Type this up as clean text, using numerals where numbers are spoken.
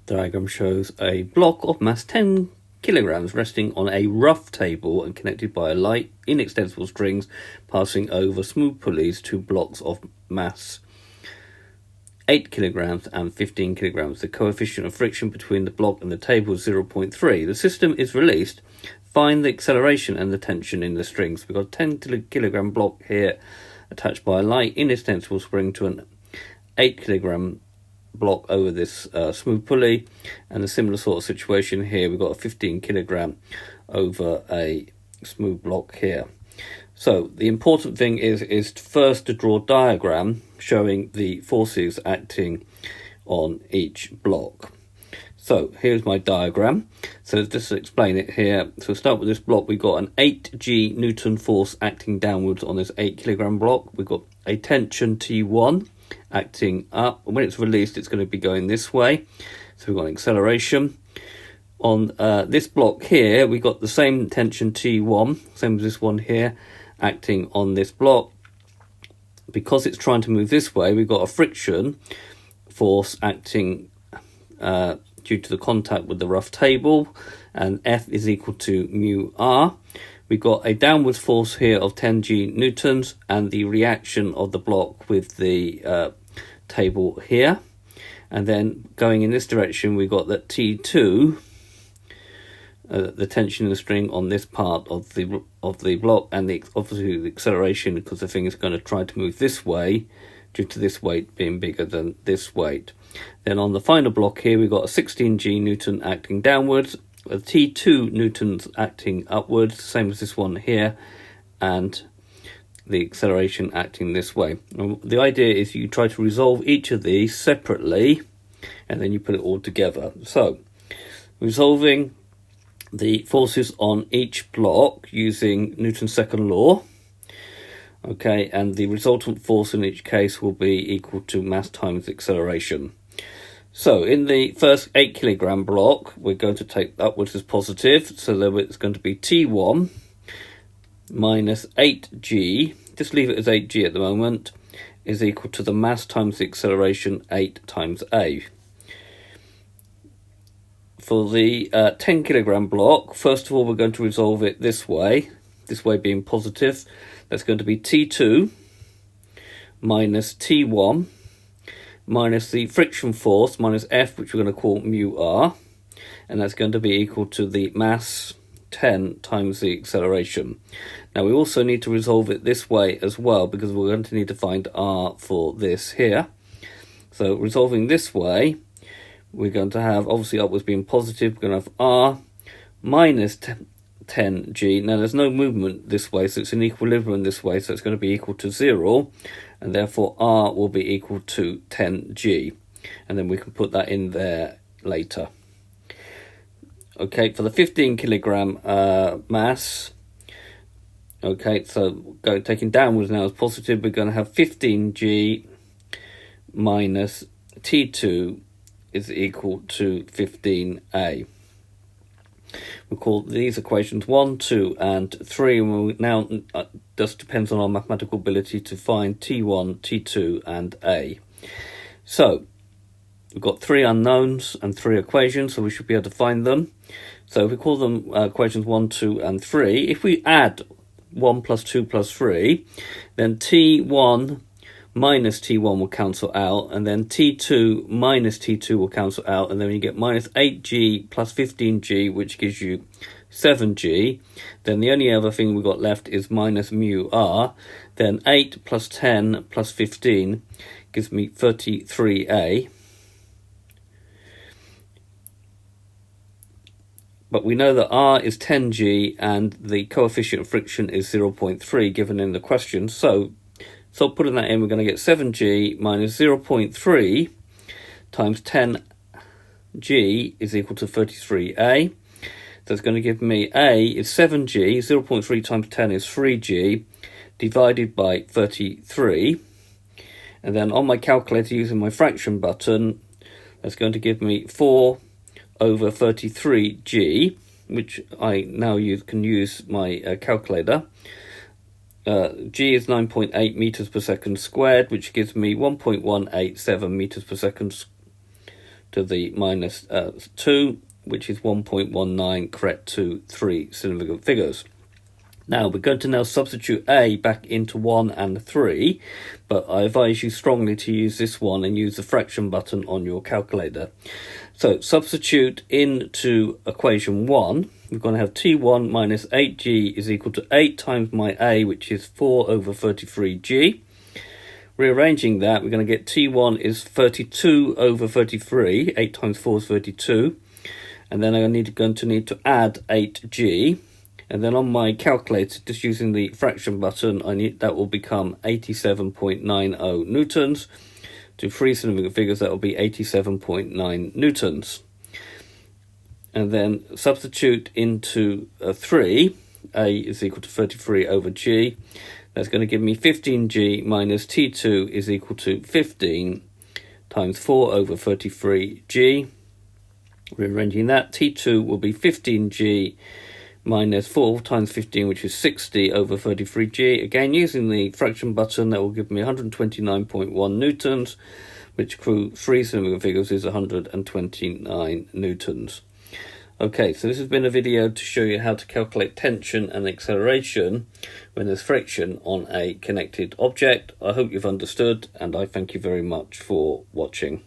diagram shows a block of mass 10 kilograms resting on a rough table and connected by a light inextensible strings passing over smooth pulleys to blocks of mass 8 kilograms and 15 kilograms. The coefficient of friction between the block and the table is 0.3. The system is released. Find the acceleration and the tension in the strings. We've got a 10 kilogram block here attached by a light inextensible spring to an 8 kilogram block over this smooth pulley, and a similar sort of situation here. We've got a 15 kilogram over a smooth block here. So the important thing is first to draw a diagram showing the forces acting on each block. So here's my diagram. So just to explain it here, so start with this block. We've got an 8G Newton force acting downwards on this 8 kilogram block. We've got a tension T1 acting up, and when it's released it's going to be going this way. So we've got an acceleration. On this block here we've got the same tension T1, same as this one here, acting on this block. Because it's trying to move this way, we've got a friction force acting due to the contact with the rough table, and F is equal to mu r. We've got a downwards force here of 10G newtons and the reaction of the block with the table here. And then going in this direction, we've got that T2, the tension in the string on this part of the block, and obviously the acceleration, because the thing is going to try to move this way due to this weight being bigger than this weight. Then on the final block here, we've got a 16G Newton acting downwards, a T2 newtons acting upwards, same as this one here, and the acceleration acting this way. The idea is you try to resolve each of these separately and then you put it all together. So resolving the forces on each block using Newton's second law, okay, and the resultant force in each case will be equal to mass times acceleration. So in the first 8 kilogram block, we're going to take upwards as positive, so that it's going to be T1 minus 8G, just leave it as 8G at the moment, is equal to the mass times the acceleration 8 times A. For the 10 kilogram block, first of all we're going to resolve it this way being positive. That's going to be T2 minus T1 minus the friction force minus F, which we're going to call mu r, and that's going to be equal to the mass 10 times the acceleration. Now we also need to resolve it this way as well, because we're going to need to find r for this here. So resolving this way, we're going to have, obviously upwards being positive, we're going to have r minus 10G. Now there's no movement this way, so it's in equilibrium this way, so it's going to be equal to 0, and therefore r will be equal to 10G, and then we can put that in there later. Okay, for the 15 kilogram mass, okay, so taking downwards now as positive, we're going to have 15G minus T2 is equal to 15A. We call these equations 1, 2, and 3, and we now just depends on our mathematical ability to find T1, T2, and A. So we've got 3 unknowns and 3 equations, so we should be able to find them. So if we call them equations 1, 2, and 3, if we add 1 plus 2 plus 3, then T1 minus T1 will cancel out, and then T2 minus T2 will cancel out, and then you get minus 8G plus 15G, which gives you 7G. Then the only other thing we've got left is minus mu r. Then 8 plus 10 plus 15 gives me 33A. But we know that r is 10G and the coefficient of friction is 0.3 given in the question. So putting that in, we're going to get 7G minus 0.3 times 10G is equal to 33A. So it's going to give me A is 7G, 0.3 times 10 is 3G, divided by 33. And then on my calculator using my fraction button, that's going to give me 4 over 33G, which I now can use my calculator. G is 9.8 meters per second squared, which gives me 1.187 meters per second to the minus 2, which is 1.19, correct to 3 significant figures. Now, we're going to now substitute A back into 1 and 3, but I advise you strongly to use this one and use the fraction button on your calculator. So, substitute into equation 1. We're going to have T1 minus 8G is equal to 8 times my A, which is 4 over 33G. Rearranging that, we're going to get T1 is 32 over 33. 8 times 4 is 32. And then I'm going to need to add 8G. And then on my calculator, just using the fraction button, that will become 87.90 newtons. To 3 significant figures, that will be 87.9 newtons. And then substitute into 3. A is equal to 33 over G. That's going to give me 15G minus T2 is equal to 15 times 4 over 33G. Rearranging that, T2 will be 15G minus 4 times 15, which is 60 over 33G. Again, using the fraction button, that will give me 129.1 newtons, which through 3 significant figures is 129 newtons. Okay, so this has been a video to show you how to calculate tension and acceleration when there's friction on a connected object. I hope you've understood, and I thank you very much for watching.